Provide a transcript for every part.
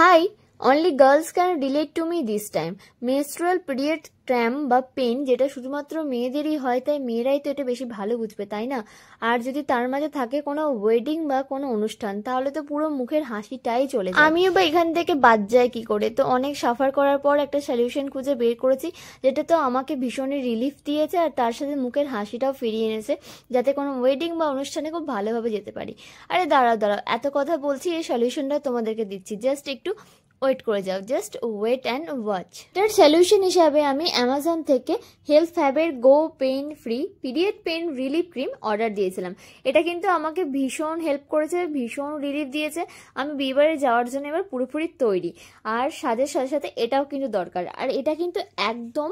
Hi, only girls can relate to me this time. Menstrual period cramp বা pen যেটা শুধুমাত্র মেয়েদেরই হয়, তাই মেয়েরাই তো এটা বেশি ভালো বুঝবে, তাই না? আর যদি তার মাঝে থাকে কোনো ওয়েডিং বা কোনো অনুষ্ঠান, তাহলে তো পুরো মুখের হাসিটাই চলে যায়। আমিও বা এখান থেকে বাদ যায় কি করে? তো অনেক সাফার করার পর একটা সলিউশন খুঁজে বের করেছি, যেটা তো আমাকে ভীষণই রিলিফ দিয়েছে আর তার সাথে মুখের হাসিটাও ফিরিয়ে এনেছে, যাতে কোনো ওয়েডিং বা অনুষ্ঠানে খুব ভালোভাবে যেতে পারি। আরে দাঁড়াও, এত কথা বলছি, এই সলিউশনটা তোমাদেরকে দিচ্ছি, জাস্ট একটু ওয়েট করে যাও, জাস্ট ওয়েট অ্যান্ড ওয়াচ। এটার সলিউশন হিসাবে আমি অ্যামাজন থেকে হেলথ ফ্যাবের go pain free period pain relief cream order দিয়েছিলাম। এটা কিন্তু আমাকে ভীষণ হেল্প করেছে, ভীষণ রিলিফ দিয়েছে। আমি বিয়েবাড়ি যাওয়ার জন্য এবার পুরোপুরি তৈরি। আর সাজের সাথে সাথে এটাও কিন্তু দরকার। আর এটা কিন্তু একদম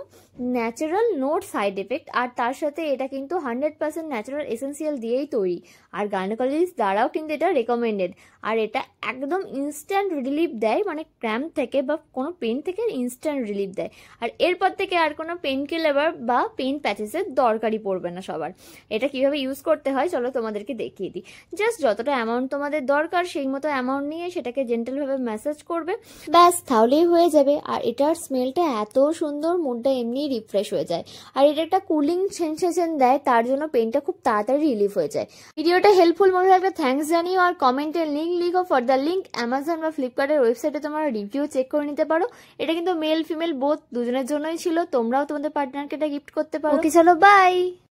ন্যাচারাল, নোট সাইড এফেক্ট। আর তার সাথে এটা কিন্তু 100% ন্যাচারাল এসেন্সিয়াল দিয়েই তৈরি। আর গাইনোকোলজিস্ট দ্বারাও কিন্তু এটা রেকমেন্ডেড। আর এটা একদম ইনস্ট্যান্ট রিলিফ দেয়, মানে ক্র্যাম্প থেকে বা কোনো পেন থেকে ইনস্ট্যান্ট রিলিফ দেয়। আর এরপর থেকে আর কোনো পেন কিলার বা পেন প্যাচেসের দরকারই পড়বে না সবার। এটা কিভাবে ইউজ করতে হয় চলো তোমাদেরকে দেখিয়ে দিই। জাস্ট যতটা অ্যামাউন্ট তোমাদের দরকার সেই মতো অ্যামাউন্ট নিয়ে সেটাকে জেন্টালভাবে ম্যাসাজ করবে, ব্যাস তাহলেই হয়ে যাবে। আর এটার স্মেলটা এত সুন্দর, মুডটা এমনি রিফ্রেশ হয়ে যায়। আর এটা একটা কুলিং সেন্সেশন দেয়, তার জন্য পেনটা খুব তাড়াতাড়ি রিলিফ হয়ে যায়। ভিডিওটা হেল্পফুল মনে লাগলে থ্যাঙ্কস জানিও। আর কমেন্টে লিঙ্ক লিখো, ফর দ্য লিঙ্ক অ্যামাজন বা ফ্লিপকার্টের ওয়েবসাইটে তোমরা রিভিউ চেক করে নিতে পারো। এটা কিন্তু মেল ফিমেল বোথ দুজনের জন্যই ছিল, তোমরাও তোমাদের পার্টনারকে এটা গিফট করতে পারো। ওকে চলো, বাই।